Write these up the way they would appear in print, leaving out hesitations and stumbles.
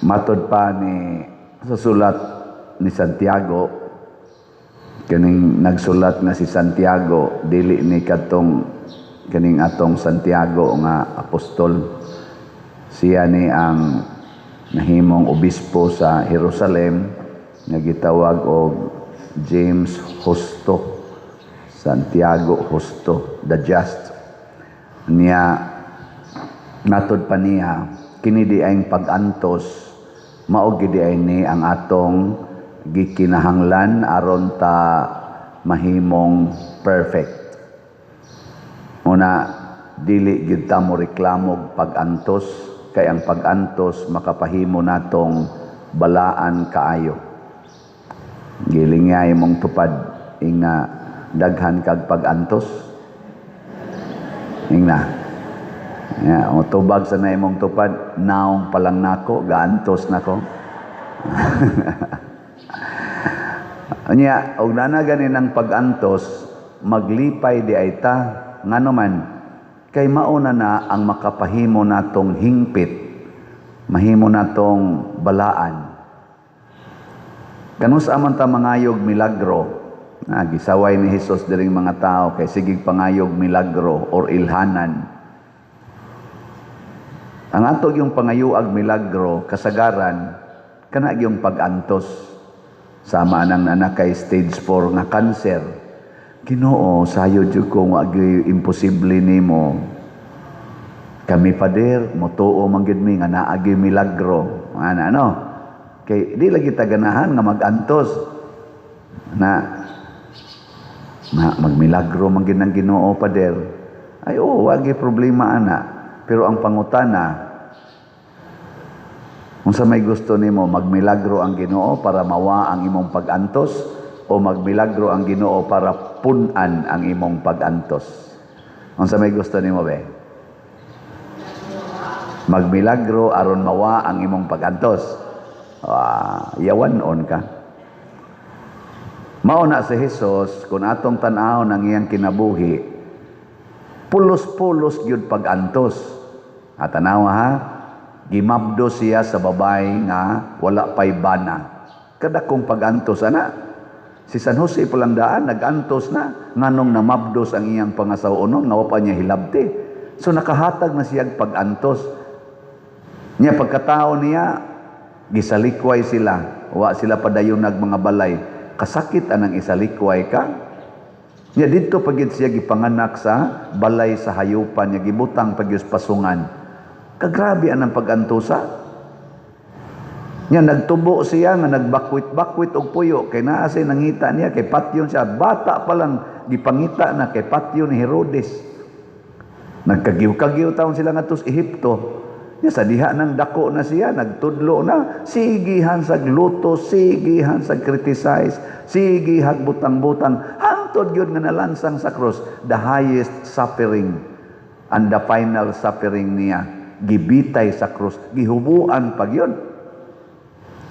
Matod pa ni sa sulat ni Santiago, kaning nagsulat nga si Santiago, dili ni katong kaning atong Santiago nga apostol. Siya ni ang nahimong obispo sa Jerusalem nga gitawag og James Justo, Santiago Justo, the Just. Niya natod pa niya kini di ay pag-antos mao gid ay ni ang atong gikinahanglan aron ta mahimong perfect. Una, dili gid ta mo reklamog pag-antos, kay ang pag-antos makapahimo natong balaan kaayo. Gilingay mong tupad inga daghan kag pag-antos. Ingna. Ya, o tubag sa na imong tupad, naong palang nako, gaantos nako. Anya, og nana ganin ang pag-antos, maglipay di ay ta, ngano man, kay mauna na ang makapahimo natong hingpit, mahimo natong balaan. Kanus aman ta mangayog milagro, gisaway ni Jesus diring mga tao, kay sigig pangayog milagro or ilhanan. Ang ato yung pangayuag milagro, kasagaran, kana yung pag-antos. Sama nang anak kay stage 4 nga cancer. Ginoo, sayo jud ko nga imposible nimo. Kami pader, motuo man gid mi nga naa gyud milagro. Ano? Kay di lagi ta ganahan nga mag-antos. Na magmilagro man gid ng Ginoo pader. Ay wagi problema ana. Pero ang pangutana, kung sa may gusto nimo magmilagro ang Ginoo para mawa ang imong pag-antos o magmilagro ang Ginoo para punan ang imong pag-antos. Kung sa may gusto nimo be? Magmilagro aron mawa ang imong pag-antos. Yawanon ka. Mauna si Jesus kung atong tan-aw ng iyang kinabuhi, pulos-pulos gyud pag-antos. At tanawa ha, gimabdo siya sa babay nga wala pay bana. Kada kong pag-antos ana. Si San Jose Palandaan nag-antos na nganong namabdos ang iyang pangasawunon nga wa pa niya hilabti. So nakahatag na siya pag-antos. Niya pagkatao niya gisalikway sila. Wa sila padayon nag mga balay. Kasakit anang isalikway ka. Niya dito pagid siya gipanganak sa balay sa hayupan niya gibutang pagyus pasungan. Kagrabe anang pag-antusa. Niya nagtubo siya nga nagbakwit-bakwit og puyo kay naa say nangita niya kay patyon siya bata pa lang gipangita na kay patyon ni Herodes. Nagkagiw-kagiw taon sila ngadto sa Ehipto. Niya sa diha nang dako na siya nagtudlo na sigihan sa gluto, sigihan sa criticize, sigihan butang-butang hangtod gyud nga nalansang sa cross, the highest suffering and the final suffering niya. Gibitay sa krus, gihubuan pag yun.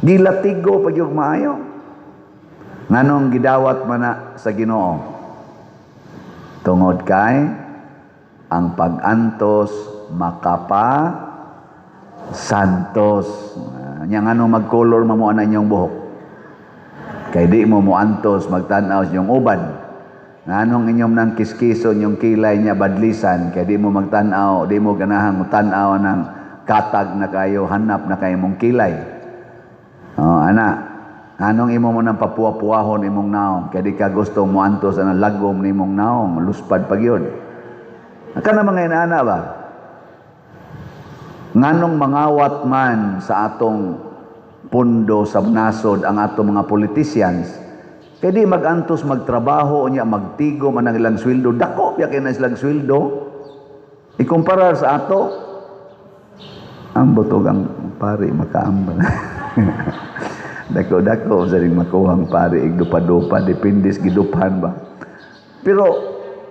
Gilatigo pag yung maayo. Nganong gidawat man na sa Ginoo? Tungod kay ang pag-antos makapa santos. Nya nganong mag-color mo ana inyong buhok? Kay di mo muantos magtan-aw sa inyong uban. Nganong inyong nang kiskison yung kilay niya badlisan, kaya di mo magtanaw, di mo ganahan mo tanaw ng katag na kayo, hanap na kayo mong kilay. Anong imo mo nang papuwa-puwahon imong naong, kaya di ka gusto mo antos ang lagom ni imong naong, luspad pag yun. Aka na mga inaana ba? Nganong mangawat man sa atong pundo sa nasod ang atong mga politicians, kaya di mag-antos, magtrabaho, niya magtigo man ang ilang sweldo. Dako, yakin na silang sweldo. Ikumpara sa ato, ang butog ang pari makaambal. Dako-dako, saring makuhang pari, igdupa-dupa, dependis, gidupan ba. Pero,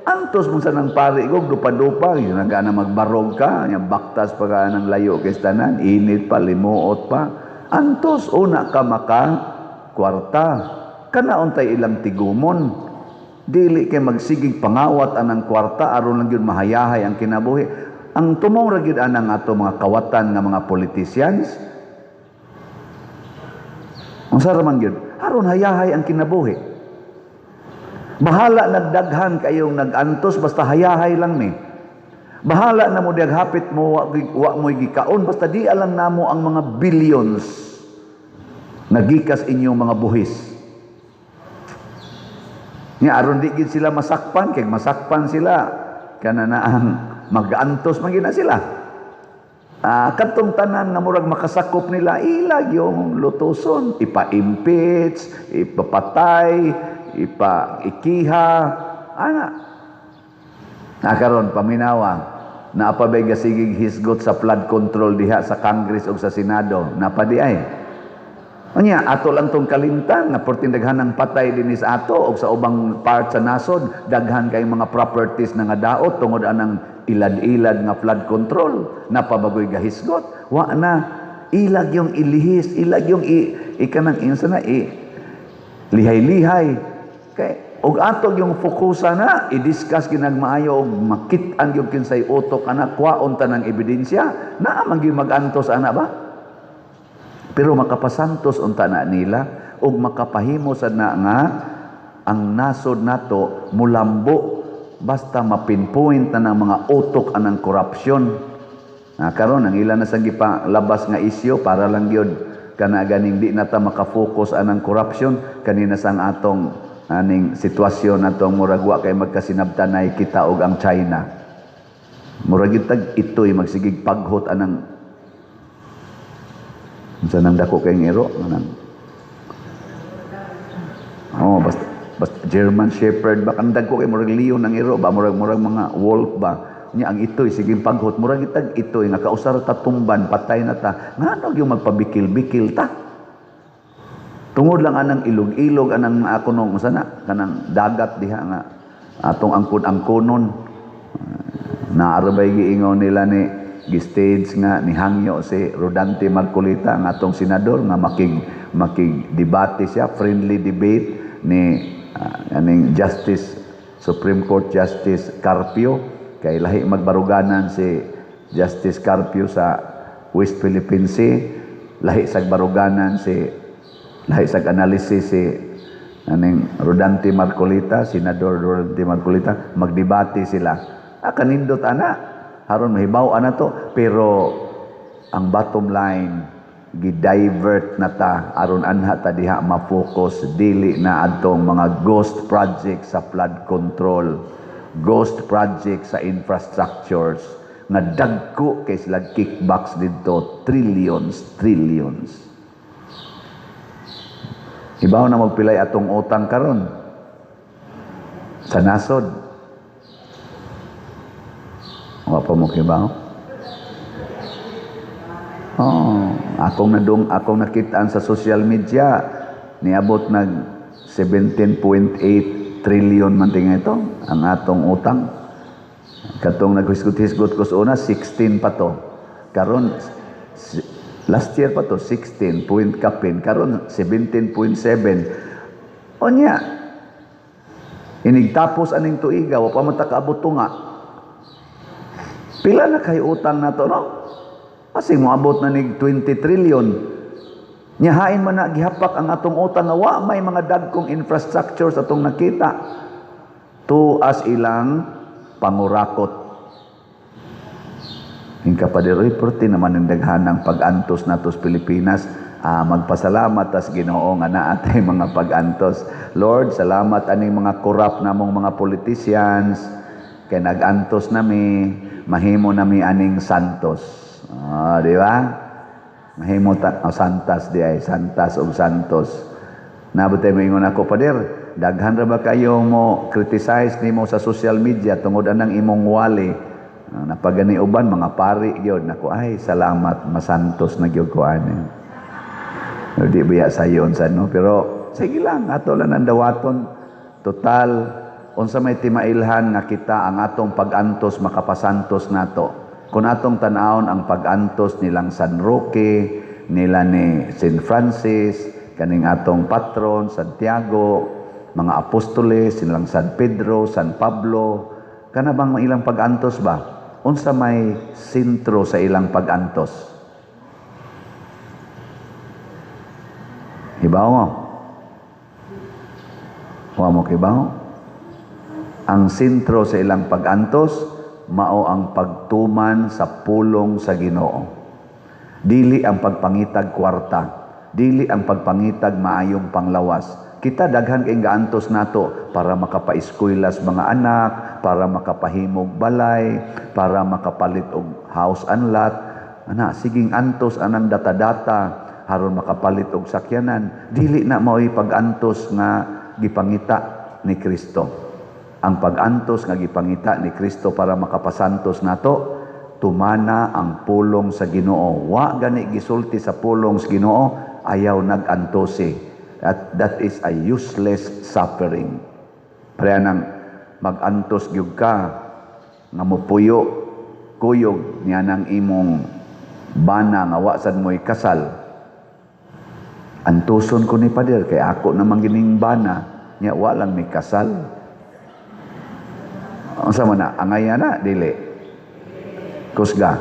antos mo sa nang pari, igdupa-dupa, nagana magbarog ka, yung baktas pa ka ng layo kistanan, init pa, limuot pa. Antos, una ka maka, kwarta. Kanaon tay ilang tigumon. Dili kay magsigig pangawat anang kwarta aron lang gyud mahayahay ang kinabuhi. Ang tumong ra gyud anang ato mga kawatan nga mga politicians Unsa ra man gyud? Aron hayahay ang kinabuhi. Bahala nagdaghan kayong nagantos basta hayahay lang ni. Bahala na mo hapit mo wa mo gikaon basta di alang namo ang mga billions nagikas inyong mga buhis. Nga aron di gid sila masakpan kay masakpan sila kana na ang mag-antos man gid na sila. Katong tanan nga murag makasakop nila ilag yung lutuson, ipa-impeach, ipapatay, ipa-ikiha, ana. Karon paminawa, naapabay gasigig hisgot sa flood control diha sa Congress o sa Senado, napadi ay. Unya, ato lang tong kalimtan nga porting daghanang patay dinhi sa ato o sa ubang part sa nasod, daghan kay mga properties na nga daot tungod anang ilad-ilad nga flood control, napabagoy gahisgot, wa na ilag yung ilihis, ilag yung ikanang insa na lihay-lihay. Kay og atog yung fokusa na i-discuss kinagmaayo og makit-an yung kinsay utok ana kwaon tanang ebidensya na man gyud mag-antos ana ba? Pero makapasantos unta na nila og makapahimo sad na nga ang nasod nato mulambo basta mapinpoint na ng mga utok anang korupsyon. Karon ang ilan na sa gipalabas nga isyu para lang gyud kana ganing di nata makafocus anang korupsyon kanina sang atong aning sitwasyon natong murag wa kay magkasinabtanay kita og ang China. Murag tag itoy magsigig paghot anang unsa nang dako kay ngero nang basta German Shepherd ba kandag ko kay murag leon ang iro ba murag mga wolf ba nya ang itoy sige paghot murag itag itoy nga kausar ta tumban patay na ta ngano yung magpabikil-bikil ta tungod lang anang ilog-ilog anang ako nung sana kanang dagat diha nga atong angkon-angkonon naarabay giingon nila ni gi-stage nga ni hangyo si Rodante Marcolita nga atong senador nga makig-debate siya friendly debate ni aning Justice Supreme Court Justice Carpio kay lahi magbaruganan si Justice Carpio sa West Philippine Sea lahi sag baruganan lahi sag analysis si aning Rodante Marcolita Senador Rodante Marcolita magdebate sila kanindot ana haron mahibaw ana to pero ang bottom line gi-divert na ta aron anha ta diha ma-focus dili na adtong mga ghost project sa flood control, ghost project sa infrastructures nga dagko kay sila kickbacks didto trillions. Ibaw na magpilay atong utang karon sa nasod. Wa pa mo kibaw? Akong nakitaan sa social media niabot nag 17.8 trillion man tinga ito ang atong utang. Katong naghisgot-hisgot ko sa una 16 pa to. Karon last year pa to 16 point kapin karon 17.7. Onya inigtapos aning tuiga wa pa man ta kaabot nga. Pila na kay utang nato no? Kasi moabot na nig 20 trillion. Nyahain man na gihapak ang atong utang nga wa may mga dagkong infrastructures atong nakita. Tuas ilang pangurakot. Hingka pa di reporti naman ang daghanang pag-antos nato sa Pilipinas. Magpasalamat tas Ginoo nga naatay mga pag-antos. Lord, salamat aning mga corrupt namong mga politicians kay nag-antos nami, mahimo nami aning santos. Di ba? Mahimo santas di ay santas o santos. Nabutay mo ingon ako pader, daghan ra ba kayo mo criticize nimo sa social media tungod anang imong wali? Napagani uban mga pari gyud nako ay salamat masantos na gyud ko ani. Di biya sayon sa no pero sige lang ato lang ang dawaton total unsa may timailhan nga kita ang atong pag-antos makapasantos nato. Kung atong tanawon ang pag-antos nilang San Roque, nila ni St. Francis, kaning atong patron, Santiago, mga apostoles, silang San Pedro, San Pablo, kana bang ilang pag-antos ba? Unsa may sentro sa ilang pag-antos? Kibaw mo. Wa mo kibaw. Ang sentro sa ilang pag-antos mao ang pagtuman sa pulong sa Ginoo. Dili ang pagpangitag kwarta, dili ang pagpangitag maayong panglawas. Kita daghan kay gaantos nato para makapaeskwela mga anak, para makapahimog balay, para makapalit og house and lot. Ana, siging antos anang data-data aron makapalit og sakyanan. Dili na mao'y pag-antos nga gipangita ni Kristo. Ang pag-antos nga gipangita ni Kristo para makapasantos nato, tumana ang pulong sa Ginoo. Wa gani gisulti sa pulong sa Ginoo, ayaw nag-antosi. That is a useless suffering. Kaya nang mag-antos gyud ka nga mopuyo kuyog niya nang imong bana nga wa sad mo'y kasal. Antuson ko ni pader kay ako namang gining bana nya wa lang may kasal. Unsa man na angaya na dili? Kusga.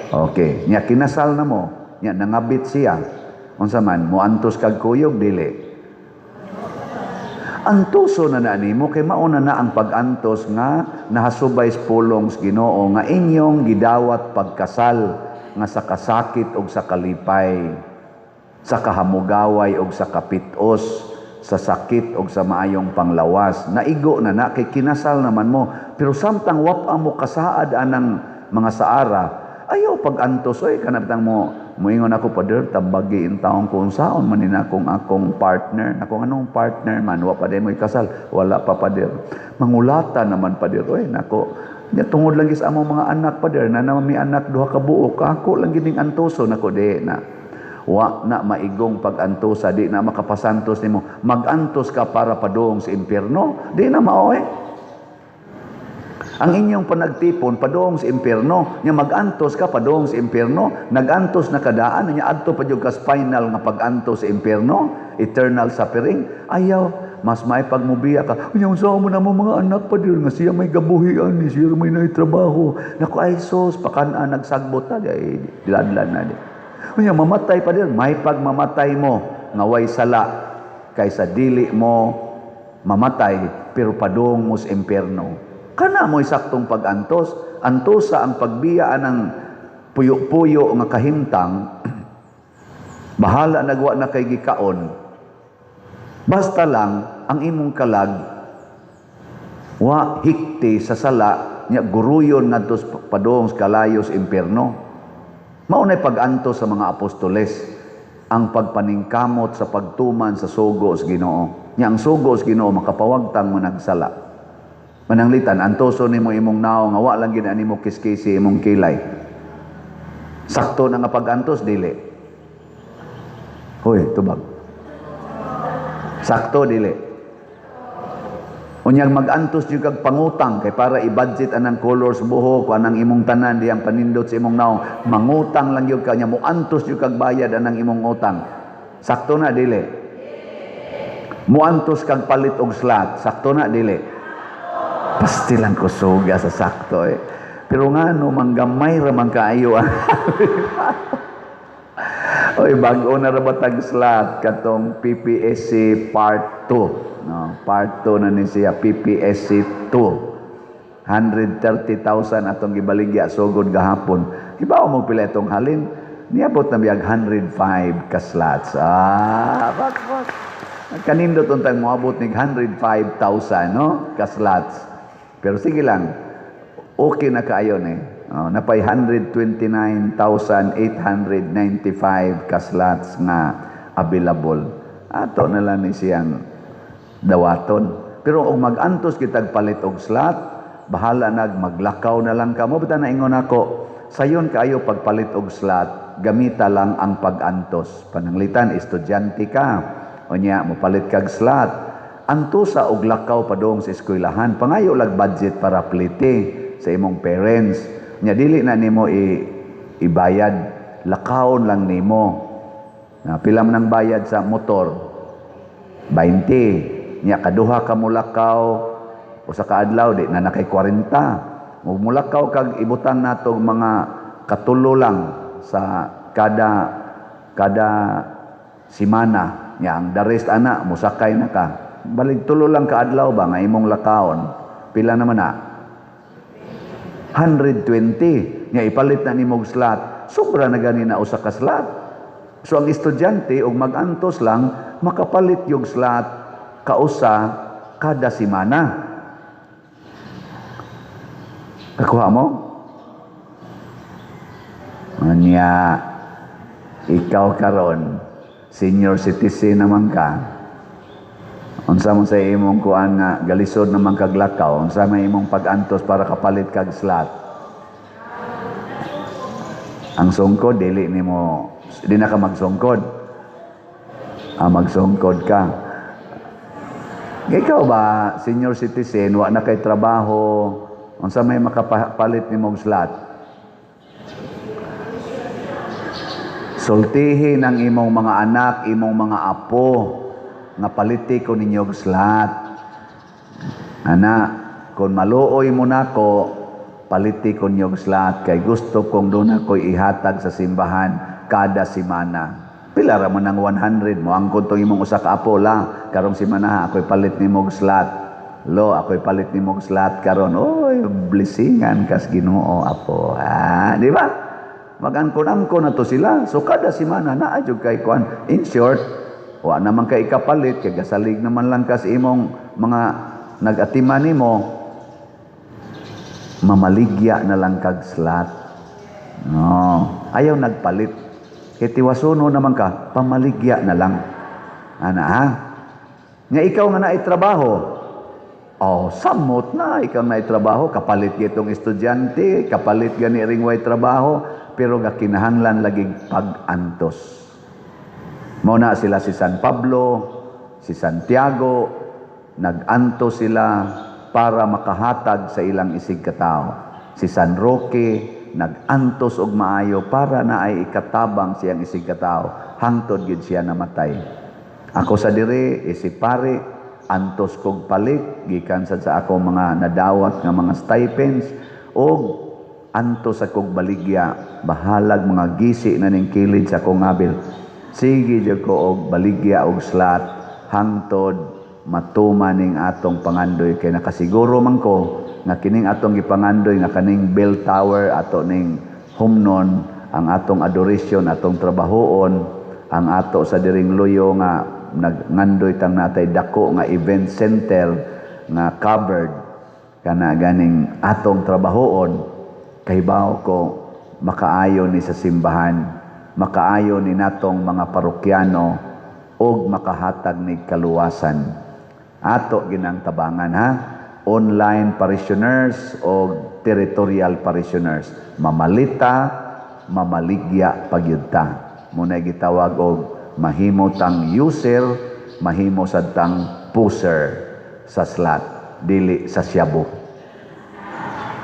Okay, nya kinasal na mo, nya nangabit siya. Unsa man mo antos kag kuyog dili? Antuso na nimo kay mauna na ang pag-antos nga nahasubay sa pulong sa Ginoo nga inyong gidawat pagkasal nga sa kasakit og sa kalipay, sa kahamugaway og sa kapitos, sa sakit og sa maayong panglawas. Naigo na kay kinasal naman mo, pero samtang wapa mo kasaad anang mga saara, ayaw pag-antos oy kanabtang mo moingon ako pader tambagi in taong kung saon man akong partner, akong anong partner man wa pa day mo'y kasal, wala pa pader. Mangulata naman pader oy nako. Nya tungod lang sa among mga anak pader na may anak duha ka buok, ako lang gining antoso nako de na. Wa na maigong pag-antosa, di na makapasantos nimo. Mag-antos ka para padung sa impyerno, di na mao Ang inyong panagtipon padung sa impyerno, nya mag-antos ka padung sa impyerno, nag-antos na kadaan nya adto pa jud ka final nga pag-antos sa impyerno, eternal suffering. Ayaw, mas may pagmubiya ka. Unya unsa mo na mo mga anak pa dir nga siya may gabuhian ni siya may trabaho. Naku ay sos pakan nagsagbot ta ay diladlan na di. Unya mamatay pa dir, may pagmamatay mo nga way sala kaysa dili mo mamatay pero padung mo sa impyerno. Kana mo'y saktong pag-antos. Antosa ang pagbiyaan ng puyo-puyo nga kahimtang, bahala nagwa na kay gikaon. Basta lang, ang imong kalag, wa hikti sa sala, niya guruyon na tos padong kalayos impyerno. Maunay pag-antos sa mga apostoles, ang pagpaningkamot sa pagtuman sa sugo sa Ginoo. Niya ang sugo sa Ginoo, makapawagtang mo nagsala. Mananglitan, antoso nimo imong nao nga wa lang gid animo kiskisi imong kilay. Sakto na nga pag-antos dili. Hoy, tubag. Sakto dili. Unyang mag-antos jud kag pangutang kay para i-budget anang colors buhok anang imong tanan diyang panindot sa imong nao. Mangutang lang jud kanya mo antos jud kag bayad anang imong utang. Sakto na dili. Muantos kag palit og slot. Sakto na dili. Pasti lang ko suga sa sakto Pero nga no, manggamay ramang kaayo. Oy, bago na rabatag slot katong PPSC Part 2. No, Part 2 na ni siya, PPSC 2. 130,000 atong gibaligya sugod gahapon. Ibaw mo pila itong halin? Niabot na biyag 105 ka slots. What? Kanindot untang moabot nig 105,000 no, ka slots. Pero sige lang, okay na kaayo napay 129,895 ka slots nga available. Ato na lang ni siyang dawaton. Pero kung mag-antos kitag palit og slot, bahala maglakaw na lang ka. Mabita na ingon ako, sayon kaayo pagpalit og slot, gamita lang ang pag-antos. Pananglitan, estudyante ka. O niya, mopalit kag slot. Antusa og lakaw padong sa eskwelahan, pangayo lag budget para plite sa imong parents. Nya dili na nimo ibayad, lakawon lang nimo. Na pila man ang bayad sa motor? 20. Nya kaduha ka mo lakaw o sa kaadlaw di na nakay 40. Mo mulakaw kag ibutang natong mga katulo lang sa kada simana nya ang the rest ana musakay na ka balik tulo lang ka adlaw ba nga imong lakaon pila naman na 120 nya ipalit na nimog slot sobra na gani na usa ka slot so ang estudyante og magantos lang makapalit yung slot kausa kada semana kakuha mo anya ikaw karon senior citizen naman ka unsa man sa imong kuan nga galisod naman kag lakaw unsa may imong pag-antos para kapalit kag slot ang sungkod dili nimo di na ka magsungkod magsungkod ka ikaw ba senior citizen wa na kay trabaho unsa may makapalit nimong slot sultihin ang imong mga anak imong mga apo nga paliti ko ninyog slot. Ana, kung maluoy mo nako, paliti ko ninyog slot kay gusto kong doon ako'y ihatag sa simbahan kada semana. Pila ra man ang 100 mo ang kuntong imong usa ka apo la karong semana ako'y palit nimog slot. Lo, ako'y palit nimog slot karon. Oy, blessingan kas Ginoo apo. Di ba? Mag-angkon-angkon na to sila. So kada semana naa jud kay kuan. In short, wa naman kay ikapalit kay gasalig naman lang kas imong mga nag-atiman nimo mamaligya na lang kag slot ayaw nagpalit kay tiwasuno naman ka pamaligya na lang ana ha nga ikaw nga naay trabaho samot na ikaw naay trabaho kapalit gitong estudyante kapalit gani ring way trabaho pero gakinahanglan laging pag-antos. Muna sila si San Pablo, si Santiago, nag-anto sila para makahatag sa ilang isig katao. Si San Roque, nag-antos og maayo para na ay ikatabang siyang isig katao. Hangtod gid siya namatay. Ako sa diri, si pare, antos kog palit, gikan sa ako mga nadawat nga mga stipends, og antos akong baligya, bahalag mga gisi na ning kilid sa akong abil. Sige jud ko og baligya og slot hangtod matuman ning atong pangandoy kay nakasiguro man ko nga kining atong gipangandoy nga kaning bell tower ato ning humnon ang atong adoration atong trabahoon ang ato sa diring luyo nga nagngandoy tang natay dako nga event center nga covered kana ganing atong trabahoon kay bao ko makaayo ni sa simbahan makaayo ni natong mga parokyano og makahatag ni kaluwasan ato ginang tabangan ha online parishioners o territorial parishioners mamalita mamaligya pagyudta muna gitawag og mahimo tang user mahimo sad tang pusher sa slot dili sa syabo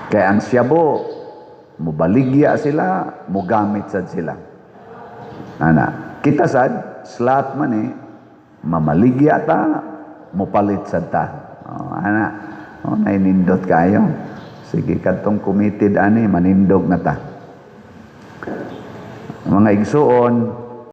kay ang syabo mubaligya sila mugamit sad sila ana kita sad slot man mamaligya ta mupalit sad ta ana nainindot kayo sige kadtong committed ani manindog na ta mga igsuon